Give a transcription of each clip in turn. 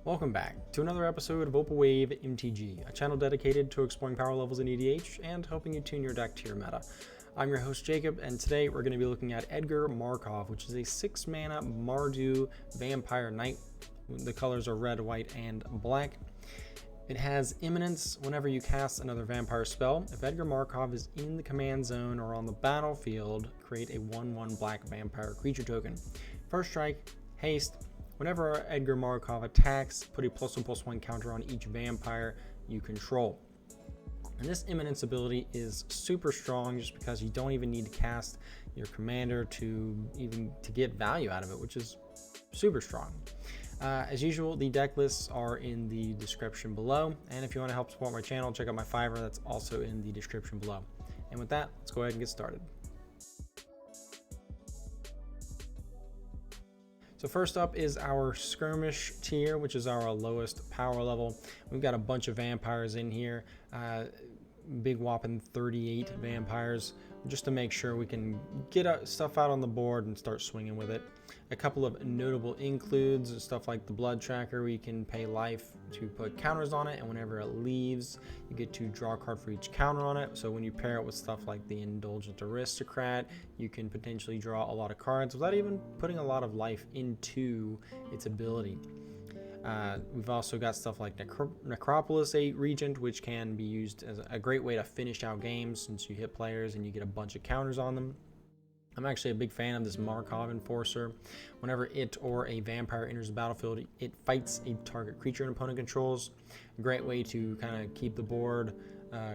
Welcome back to another episode of Opalwave MTG, a channel dedicated to exploring power levels in EDH and helping you tune your deck to your meta. I'm your host Jacob, and today we're going to be looking at Edgar Markov, which is a 6-mana Mardu Vampire Knight. The colors are red, white, and black. It has Imminence whenever you cast another vampire spell. If Edgar Markov is in the command zone or on the battlefield, create a 1/1 black vampire creature token. First strike, haste. Whenever Edgar Markov attacks, put a +1/+1 counter on each vampire you control. And this Imminence ability is super strong just because you don't even need to cast your commander to get value out of it, which is super strong. As usual, the deck lists are in the description below, and if you want to help support my channel, check out my Fiverr, that's also in the description below. And with that, let's go ahead and get started. So first up is our Skirmish tier, which is our lowest power level. We've got a bunch of vampires in here, big whopping 38 vampires, just to make sure we can get stuff out on the board and start swinging with it. A couple of notable includes stuff like the Blood Tracker, where you can pay life to put counters on it, and whenever it leaves, you get to draw a card for each counter on it. So when you pair it with stuff like the Indulgent Aristocrat, you can potentially draw a lot of cards without even putting a lot of life into its ability. We've also got stuff like Necropolis 8 Regent, which can be used as a great way to finish out games since you hit players and you get a bunch of counters on them. I'm actually a big fan of this Markov Enforcer. Whenever it or a vampire enters the battlefield, it fights a target creature an opponent controls. A great way to kind of keep the board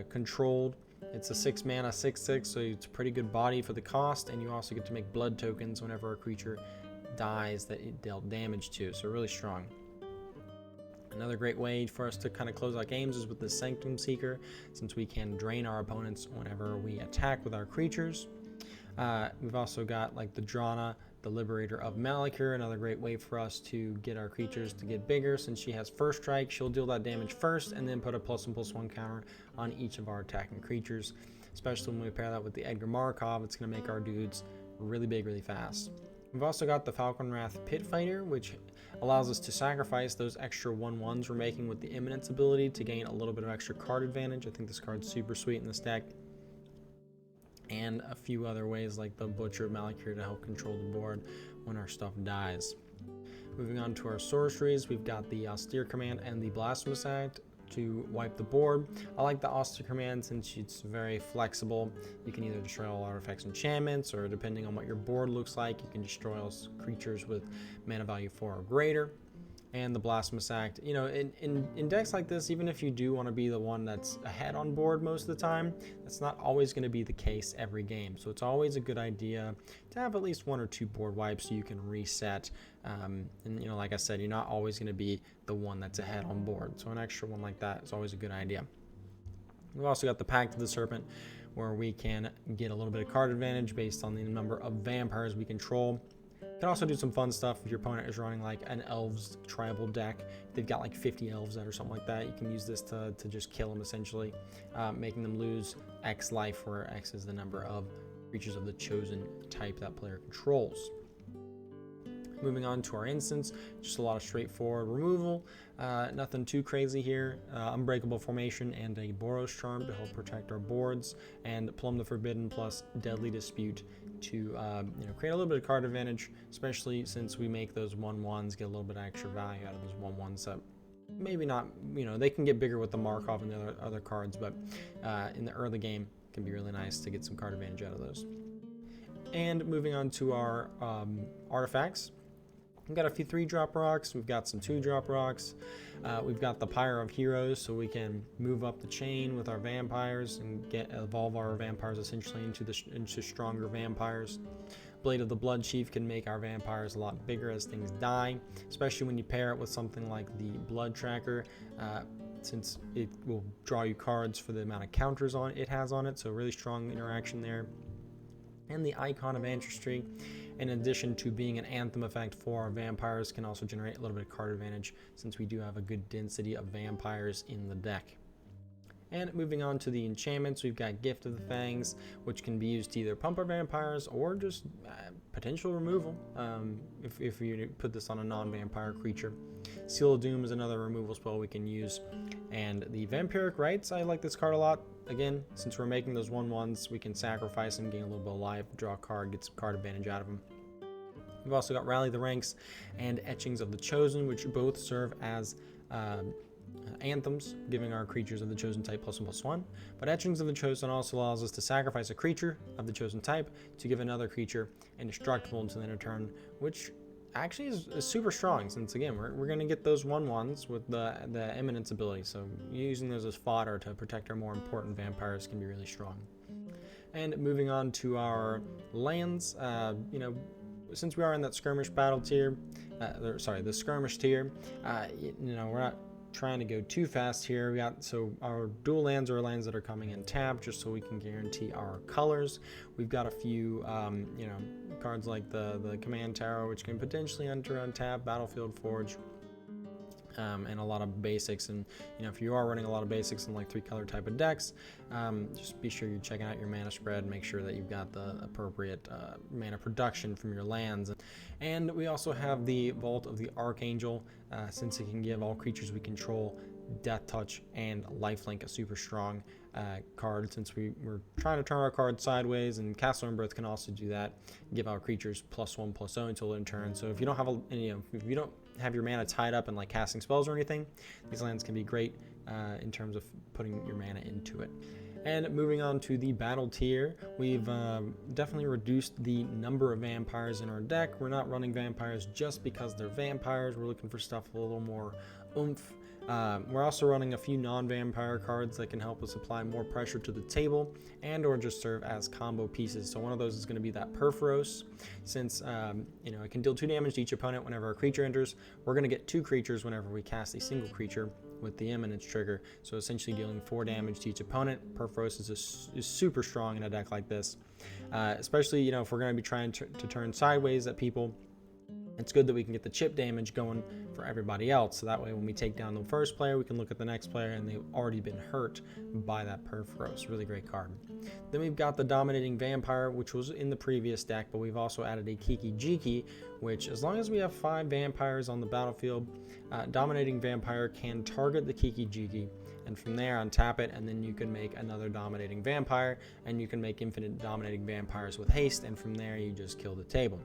controlled. It's a 6-mana 6/6, so it's a pretty good body for the cost, and you also get to make blood tokens whenever a creature dies that it dealt damage to, so really strong. Another great way for us to kind of close out games is with the Sanctum Seeker, since we can drain our opponents whenever we attack with our creatures. We've also got like the Drana, the Liberator of Malakir, another great way for us to get our creatures to get bigger. Since she has first strike, she'll deal that damage first and then put a +1/+1 counter on each of our attacking creatures. Especially when we pair that with the Edgar Markov, it's going to make our dudes really big really fast. We've also got the Falconwrath Pit Fighter, which allows us to sacrifice those extra 1/1s we're making with the Imminence ability to gain a little bit of extra card advantage. I think this card's super sweet in this deck. And a few other ways like the Butcher of Malakir to help control the board when our stuff dies. Moving on to our sorceries, we've got the Austere Command and the Blasphemous Act to wipe the board. I like the Austere Command since it's very flexible. You can either destroy all artifacts and enchantments, or depending on what your board looks like, you can destroy all creatures with mana value 4 or greater. And the Blasphemous Act, you know, in decks like this, even if you do want to be the one that's ahead on board most of the time, that's not always going to be the case every game. So it's always a good idea to have at least 1 or 2 board wipes so you can reset. And you know, like I said, you're not always going to be the one that's ahead on board. So an extra one like that is always a good idea. We've also got the Pact of the Serpent, where we can get a little bit of card advantage based on the number of vampires we control. You can also do some fun stuff if your opponent is running like an Elves tribal deck. If they've got like 50 Elves out or something like that, you can use this to just kill them essentially, making them lose X life, where X is the number of creatures of the chosen type that player controls. Moving on to our instants, just a lot of straightforward removal. Nothing too crazy here. Unbreakable Formation and a Boros Charm to help protect our boards, and Plumb the Forbidden plus Deadly Dispute to create a little bit of card advantage, especially since we make those 1/1s get a little bit of extra value out of those 1/1s that maybe not, they can get bigger with the Markov and the other cards, but in the early game it can be really nice to get some card advantage out of those. And moving on to our artifacts. We've got a few 3-drop rocks, we've got some 2-drop rocks, we've got the Pyre of Heroes, so we can move up the chain with our vampires and evolve our vampires essentially into stronger vampires. Blade of the Blood Chief can make our vampires a lot bigger as things die, especially when you pair it with something like the Blood Tracker, since it will draw you cards for the amount of counters it has on it, so really strong interaction there. And the Icon of Ancestry, in addition to being an anthem effect for our vampires, can also generate a little bit of card advantage since we do have a good density of vampires in the deck. And moving on to the enchantments, we've got Gift of the Fangs, which can be used to either pump our vampires or just potential removal if you put this on a non-vampire creature. Seal of Doom is another removal spell we can use. And the Vampiric Rites, I like this card a lot. Again, since we're making those 1/1s, we can sacrifice them, gain a little bit of life, draw a card, get some card advantage out of them. We've also got Rally the Ranks and Etchings of the Chosen, which both serve as anthems, giving our creatures of the chosen type +1/+1. But Etchings of the Chosen also allows us to sacrifice a creature of the chosen type to give another creature indestructible until the end of turn, which actually is super strong, since again we're going to get those 1/1s with the Eminence ability, so using those as fodder to protect our more important vampires can be really strong. And moving on to our lands, since we are in that skirmish battle tier, the skirmish tier, we're not trying to go too fast here. So our dual lands are lands that are coming in tapped, just so we can guarantee our colors. We've got a few, cards like the Command Tower, which can potentially enter untap, Battlefield Forge, and a lot of basics. And if you are running a lot of basics in like 3-color type of decks, just be sure you're checking out your mana spread, make sure that you've got the appropriate mana production from your lands. And we also have the Vault of the Archangel, since it can give all creatures we control Death Touch and Lifelink, a super strong card, since we're trying to turn our card sideways, and Castle and Birth can also do that, give our creatures +1/+0 until end turn. So if you don't have if you don't have your mana tied up in like casting spells or anything, these lands can be great in terms of putting your mana into it. And moving on to the battle tier, we've definitely reduced the number of vampires in our deck. We're not running vampires just because they're vampires. We're looking for stuff with a little more oomph. We're also running a few non-vampire cards that can help us apply more pressure to the table and or just serve as combo pieces. So one of those is going to be that Perforos, since it can deal 2 damage to each opponent whenever a creature enters. We're going to get 2 creatures whenever we cast a single creature with the Eminence trigger, so essentially dealing 4 damage to each opponent. Perforos is super strong in a deck like this, especially if we're going to be trying to turn sideways at people. It's good that we can get the chip damage going for everybody else, so that way when we take down the first player, we can look at the next player and they've already been hurt by that Perforos. Really great card. Then we've got the Dominating Vampire, which was in the previous deck, but we've also added a Kiki-Jiki, which, as long as we have 5 vampires on the battlefield, Dominating Vampire can target the Kiki-Jiki, and from there untap it, and then you can make another Dominating Vampire, and you can make infinite Dominating Vampires with haste, and from there you just kill the table.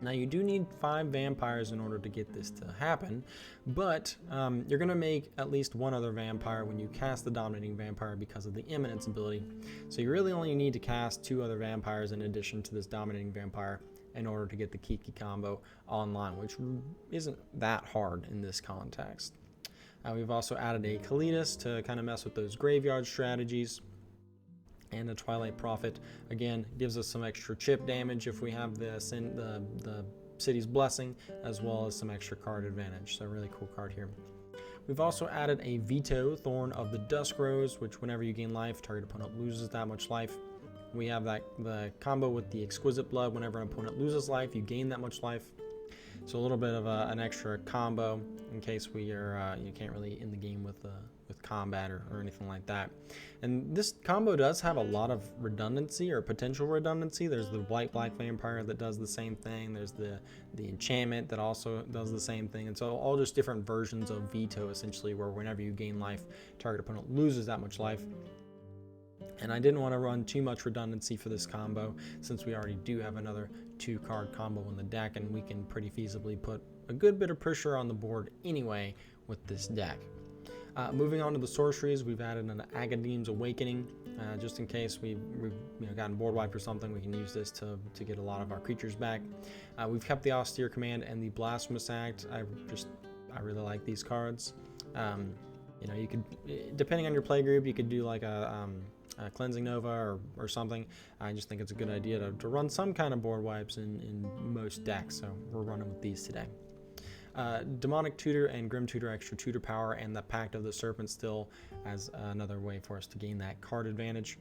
Now you do need 5 vampires in order to get this to happen, but you're going to make at least 1 other vampire when you cast the Dominating Vampire because of the Eminence ability. So you really only need to cast 2 other vampires in addition to this Dominating Vampire in order to get the Kiki combo online, which isn't that hard in this context. We've also added a Kalidas to kind of mess with those graveyard strategies. And a Twilight Prophet, again, gives us some extra chip damage if we have the City's Blessing, as well as some extra card advantage. So really cool card here. We've also added a Veto, Thorn of the Dusk Rose, which whenever you gain life, target opponent loses that much life. We have the combo with the Exquisite Blood. Whenever an opponent loses life, you gain that much life. So a little bit of an extra combo in case you can't really end the game with combat or anything like that. And this combo does have a lot of redundancy or potential redundancy. There's the White Black Vampire that does the same thing. There's the enchantment that also does the same thing. And so all just different versions of Veto, essentially, where whenever you gain life, target opponent loses that much life. And I didn't want to run too much redundancy for this combo, since we already do have another 2-card combo in the deck, and we can pretty feasibly put a good bit of pressure on the board anyway with this deck. Moving on to the sorceries, we've added an Agadeem's Awakening, just in case we've gotten board wiped or something. We can use this to get a lot of our creatures back. We've kept the Austere Command and the Blasphemous Act. I really like these cards. You could, depending on your play group, you could do like a Cleansing Nova or something. I just think it's a good idea to run some kind of board wipes in most decks, so we're running with these today. Demonic Tutor and Grim Tutor, extra tutor power, and the Pact of the Serpent still as another way for us to gain that card advantage.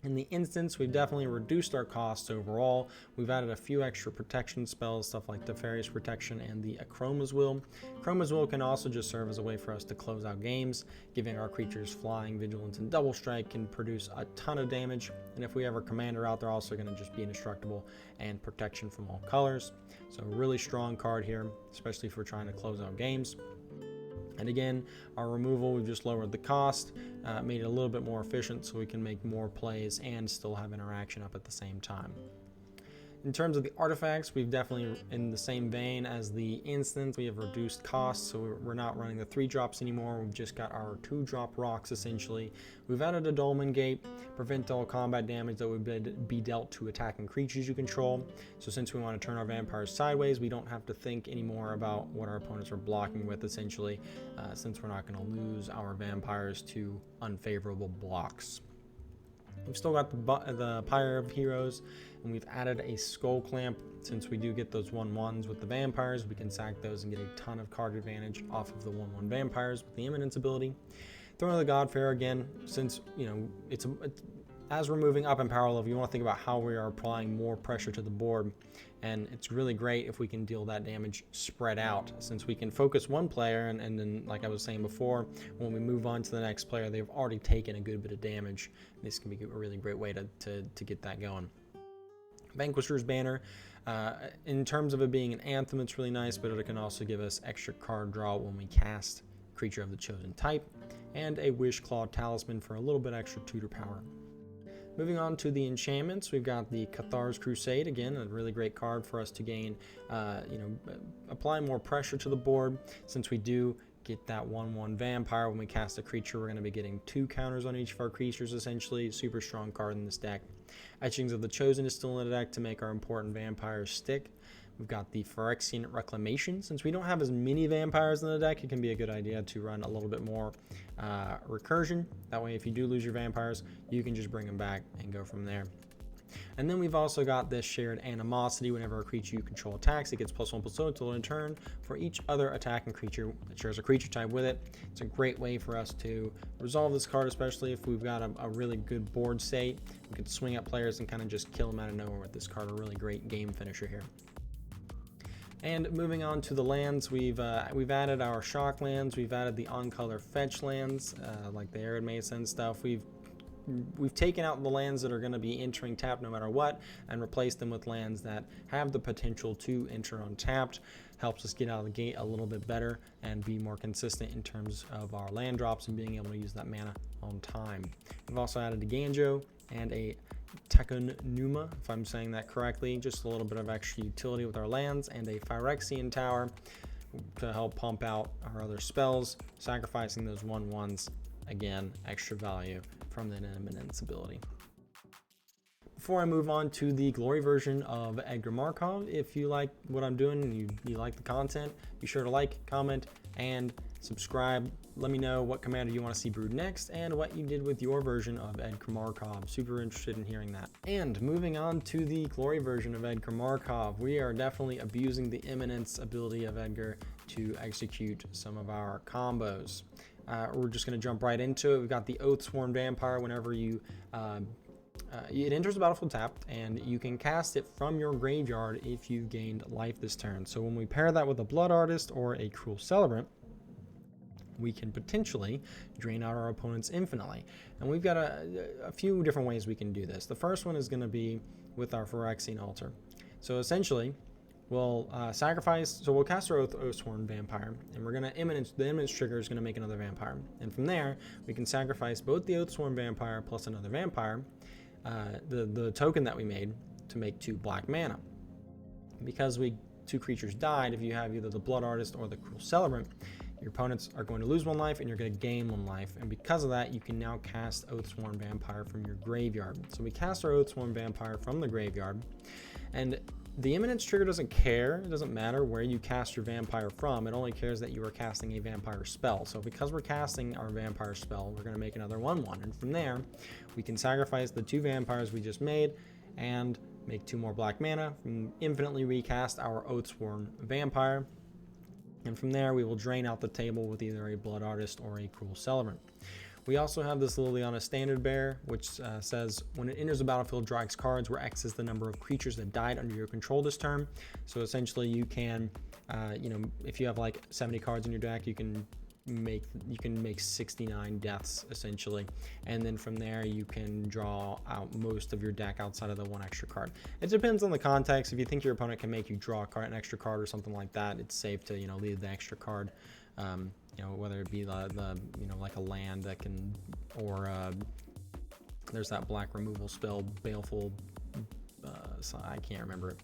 In the instance, we've definitely reduced our costs overall. We've added a few extra protection spells, stuff like Nefarious Protection and the Chroma's Will. Chroma's Will can also just serve as a way for us to close out games. Giving our creatures Flying, Vigilance, and Double Strike can produce a ton of damage. And if we have our Commander out, they're also going to just be indestructible and protection from all colors. So a really strong card here, especially if we're trying to close out games. And again, our removal, we've just lowered the cost, made it a little bit more efficient so we can make more plays and still have interaction up at the same time. In terms of the artifacts, we've definitely, in the same vein as the instance, we have reduced costs, so we're not running the 3 drops anymore. We've just got our 2-drop rocks, essentially. We've added a Dolmen Gate, prevent all combat damage that would be dealt to attacking creatures you control. So since we want to turn our vampires sideways, we don't have to think anymore about what our opponents are blocking with, essentially, since we're not going to lose our vampires to unfavorable blocks. We've still got the Pyre of Heroes, and we've added a Skull Clamp. Since we do get those 1/1s with the vampires, we can sack those and get a ton of card advantage off of the 1/1 vampires with the Imminence ability. Throne of the Godfair again, since as we're moving up in power level, you want to think about how we are applying more pressure to the board, and it's really great if we can deal that damage spread out, since we can focus one player and then, like I was saying before, when we move on to the next player, they've already taken a good bit of damage. This can be a really great way to get that going. Vanquisher's Banner, in terms of it being an anthem, it's really nice, but it can also give us extra card draw when we cast Creature of the Chosen Type, and a Wishclaw Talisman for a little bit extra tutor power. Moving on to the enchantments, we've got the Cathar's Crusade, again, a really great card for us to gain, apply more pressure to the board. Since we do get that 1/1 vampire when we cast a creature, we're going to be getting 2 counters on each of our creatures, essentially. Super strong card in this deck. Etchings of the Chosen is still in the deck to make our important vampires stick. We've got the Phyrexian Reclamation. Since we don't have as many vampires in the deck, it can be a good idea to run a little bit more recursion. That way, if you do lose your vampires, you can just bring them back and go from there. And then we've also got this Shared Animosity. Whenever a creature you control attacks, it gets +1/+0 until in turn for each other attacking creature that shares a creature type with it. It's a great way for us to resolve this card, especially if we've got a really good board state. We could swing at players and kind of just kill them out of nowhere with this card. A really great game finisher here. And moving on to the lands, we've added our shock lands, we've added the on-color fetch lands, like the Arid Mesa stuff. We've taken out the lands that are going to be entering tap no matter what, and replaced them with lands that have the potential to enter untapped. Helps us get out of the gate a little bit better and be more consistent in terms of our land drops and being able to use that mana on time. We've also added a Ganjo and a Tekun Numa, if I'm saying that correctly, just a little bit of extra utility with our lands, and a Phyrexian Tower to help pump out our other spells, sacrificing those 1/1s. Again, extra value from the Imminence ability. Before I move on to the glory version of Edgar Markov, if you like what I'm doing and you like the content, be sure to like, comment, and subscribe. Let me know what commander you want to see brewed next and what you did with your version of Edgar Markov. Super interested in hearing that. And moving on to the glory version of Edgar Markov, we are definitely abusing the Imminence ability of Edgar to execute some of our combos. We're just going to jump right into it. We've got the Oathsworn Vampire. Whenever it enters the battlefield tapped, and you can cast it from your graveyard if you've gained life this turn. So when we pair that with a Blood Artist or a Cruel Celebrant, we can potentially drain out our opponents infinitely. And we've got a few different ways we can do this. The first one is going to be with our Phyrexian Altar. So essentially, we'll we'll cast our Oathsworn Vampire, and we're going to the Imminence trigger is going to make another vampire. And from there, we can sacrifice both the Oathsworn Vampire plus another vampire, the token that we made, to make 2 black mana. Because 2 creatures died, if you have either the Blood Artist or the Cruel Celebrant, your opponents are going to lose 1 life and you're going to gain 1 life. And because of that, you can now cast Oathsworn Vampire from your graveyard. So we cast our Oathsworn Vampire from the graveyard, and the Imminence trigger doesn't care. It doesn't matter where you cast your vampire from. It only cares that you are casting a vampire spell. So because we're casting our vampire spell, we're going to make another 1/1. And from there, we can sacrifice the 2 vampires we just made and make 2 more black mana, and infinitely recast our Oathsworn Vampire. And from there, we will drain out the table with either a Blood Artist or a Cruel Celebrant. We also have this Liliana standard bearer, which says when it enters the battlefield, draw X cards, where X is the number of creatures that died under your control this turn. So essentially you can, if you have like 70 cards in your deck, you can make 69 deaths essentially, and then from there you can draw out most of your deck outside of the one extra card. It depends on the context. If you think your opponent can make you draw an extra card or something like that, it's safe to leave the extra card, whether it be the like a land that can, or there's that black removal spell, Baleful, I can't remember it,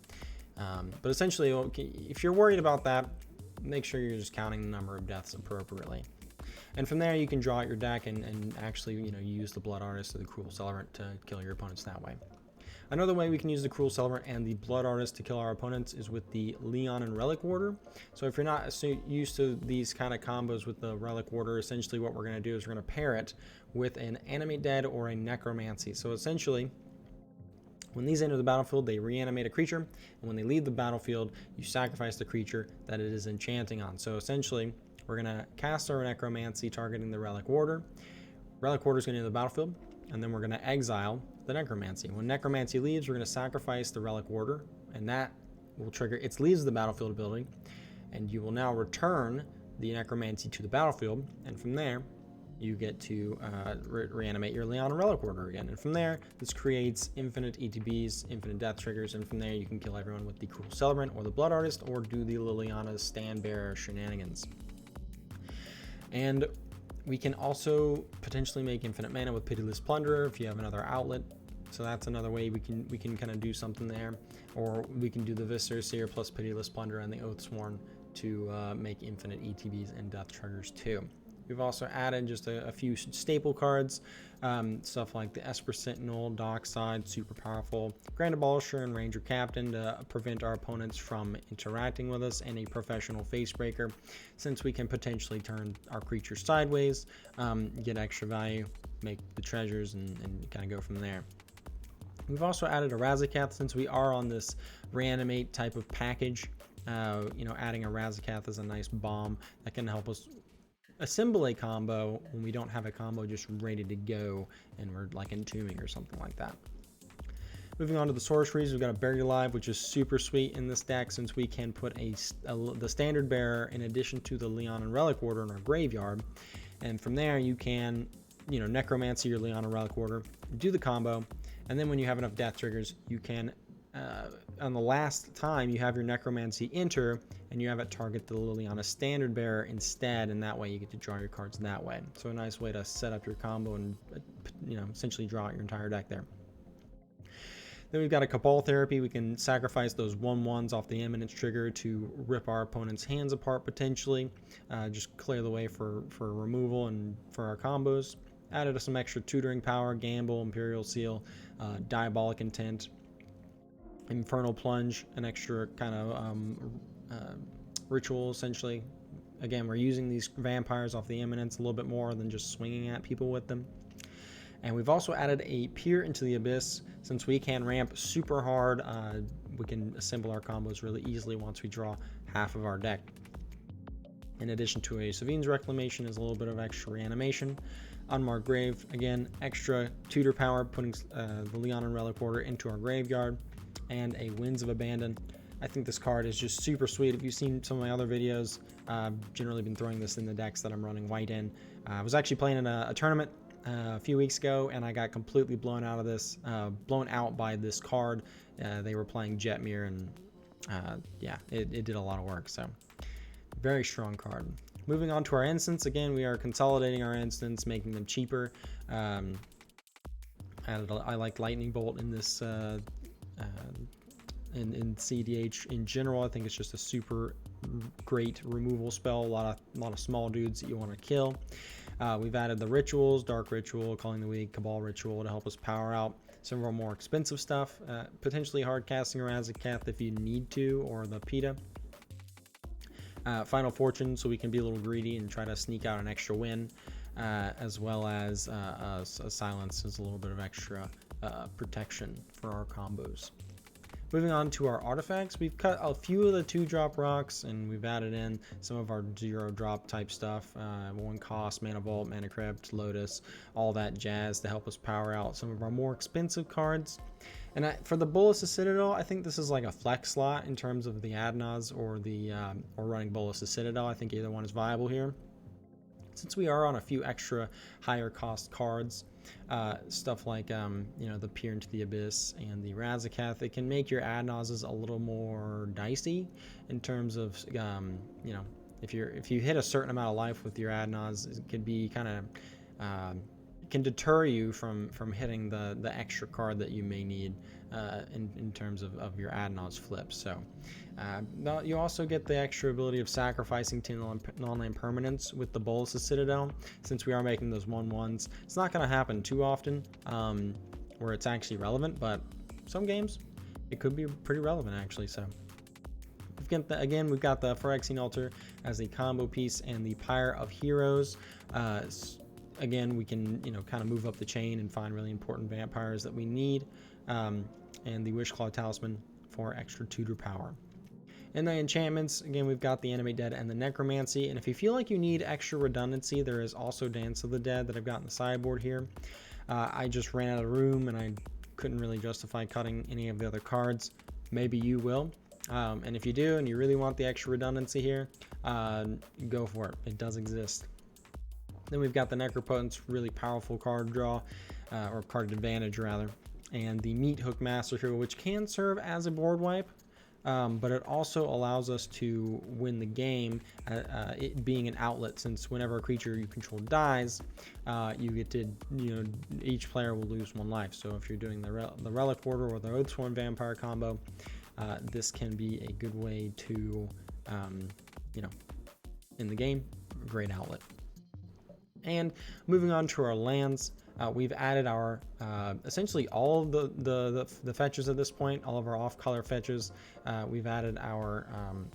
but essentially if you're worried about that, make sure you're just counting the number of deaths appropriately. And from there you can draw out your deck and actually use the Blood Artist or the Cruel Celebrant to kill your opponents that way. Another way we can use the Cruel Celebrant and the Blood Artist to kill our opponents is with the Leon and Relic Warder. So if you're not used to these kind of combos with the Relic Warder, essentially what we're going to do is we're going to pair it with an Animate Dead or a Necromancy. So essentially, when these enter the battlefield, they reanimate a creature, and when they leave the battlefield, you sacrifice the creature that it is enchanting on. So essentially, we're going to cast our Necromancy targeting the Relic Warder. Relic Warder is going to enter the battlefield, and then we're going to exile the Necromancy. When Necromancy leaves, we're going to sacrifice the Relic Warder, and that will trigger its leaves the battlefield ability, and you will now return the Necromancy to the battlefield, and from there, you get to reanimate your Leon and Relic Warder again. And from there, this creates infinite ETBs, infinite death triggers, and from there you can kill everyone with the Cruel Celebrant or the Blood Artist, or do the Liliana's Stand Bearer shenanigans. And we can also potentially make infinite mana with Pitiless Plunderer if you have another outlet. So that's another way we can kind of do something there. Or we can do the Viscera Seer plus Pitiless Plunderer and the Oathsworn to make infinite ETBs and death triggers too. We've also added just a few staple cards, stuff like the Esper Sentinel, Dockside, super powerful, Grand Abolisher, and Ranger Captain to prevent our opponents from interacting with us, and a Professional Facebreaker, since we can potentially turn our creatures sideways, get extra value, make the treasures, and kind of go from there. We've also added a Razakath, since we are on this reanimate type of package. Adding a Razakath is a nice bomb that can help us assemble a combo when we don't have a combo just ready to go and we're like entombing or something like that. Moving on to the sorceries, we've got a Buried Alive, which is super sweet in this deck, since we can put the Standard Bearer in addition to the Leon and Relic Warder in our graveyard, and from there you can Necromancy your Leon and Relic Warder, do the combo, and then when you have enough death triggers, you can on the last time you have your Necromancy enter, and you have it target the Liliana Standard Bearer instead, and that way you get to draw your cards that way. So a nice way to set up your combo and essentially draw out your entire deck there. Then we've got a Cabal Therapy. We can sacrifice those 1/1s off the Eminence trigger to rip our opponent's hands apart potentially, just clear the way for removal and for our combos. Added some extra tutoring power, Gamble, Imperial Seal, Diabolic Intent, Infernal Plunge, an extra kind of ritual essentially. Again, we're using these vampires off the Eminence a little bit more than just swinging at people with them. And we've also added a Peer into the Abyss, since we can ramp super hard. We can assemble our combos really easily once we draw half of our deck. In addition to a Savine's Reclamation is a little bit of extra reanimation. Unmarked Grave, again, extra tutor power, putting the Leon and Relic Warder into our graveyard, and a Winds of Abandon. I think this card is just super sweet. If you've seen some of my other videos, I've generally been throwing this in the decks that I'm running white in. I was actually playing in a tournament a few weeks ago, and I got completely blown out by this card. They were playing Jetmir, and it did a lot of work. So very strong card. Moving on to our instants, again, we are consolidating our instants, making them cheaper. I like Lightning Bolt in this in cEDH in general. I think it's just a super great removal spell. A lot of small dudes that you want to kill. We've added the rituals, Dark Ritual, Calling the Weak, Cabal Ritual to help us power out some of our more expensive stuff. Potentially hard casting around as a Cath if you need to, or the PETA. Final Fortune, so we can be a little greedy and try to sneak out an extra win, as well as a Silence is a little bit of extra protection for our combos. Moving on to our artifacts, we've cut a few of the 2-drop rocks and we've added in some of our 0-drop type stuff. 1 cost, Mana Vault, Mana Crypt, Lotus, all that jazz to help us power out some of our more expensive cards. And for the Bolas of Citadel, I think this is like a flex slot in terms of the Adnaz or running Bolas of Citadel. I think either one is viable here. Since we are on a few extra higher cost cards, stuff like the Peer into the Abyss and the Razaketh, it can make your Adnazes a little more dicey in terms of if you hit a certain amount of life with your Adnaz, it could be kind of can deter you from hitting the extra card that you may need in terms of your Adnaz flips. So you also get the extra ability of sacrificing 2 non-land permanents with the Bolas of Citadel, since we are making those 1/1s. It's not going to happen too often where it's actually relevant, but some games it could be pretty relevant actually. So we've got the Phyrexian Altar as a combo piece and the Pyre of Heroes. Again, we can kind of move up the chain and find really important vampires that we need, and the Wishclaw Talisman for extra tutor power. In the enchantments, again, we've got the Animate Dead and the Necromancy, and if you feel like you need extra redundancy, there is also Dance of the Dead that I've got in the sideboard here. I just ran out of room and I couldn't really justify cutting any of the other cards. Maybe you will, and if you do and you really want the extra redundancy here, go for it. It does exist. Then we've got the Necropotence, really powerful card draw, or card advantage rather, and the Meat Hook Master Hero, which can serve as a board wipe, but it also allows us to win the game, it being an outlet, since whenever a creature you control dies, you get to, each player will lose 1 life. So if you're doing the Relic Order or the Oathsworn Vampire combo, this can be a good way to, in the game, great outlet. And moving on to our lands, we've added our essentially all of the fetches at this point, all of our off-color fetches. We've added our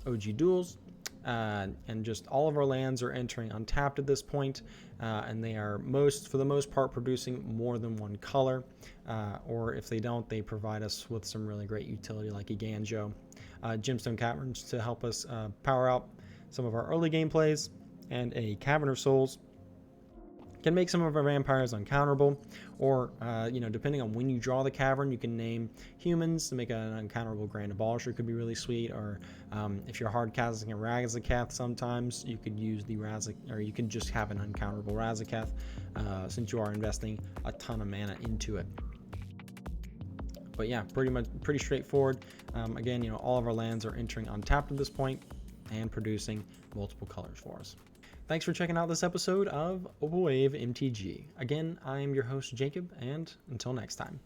OG duels, and just all of our lands are entering untapped at this point, and they are for the most part producing more than 1 color, or if they don't, they provide us with some really great utility like a Ganjo, Gemstone Caverns to help us power out some of our early game plays, and a Cavern of Souls can make some of our vampires uncounterable, or depending on when you draw the cavern, you can name humans to make an uncounterable Grand Abolisher. Could be really sweet. Or if you're hard casting a Razaketh, sometimes you could use the or you can just have an uncounterable Razaketh, since you are investing a ton of mana into it. But yeah, pretty straightforward. Again, all of our lands are entering untapped at this point and producing multiple colors for us. Thanks for checking out this episode of Opal Wave MTG. Again, I am your host, Jacob, and until next time.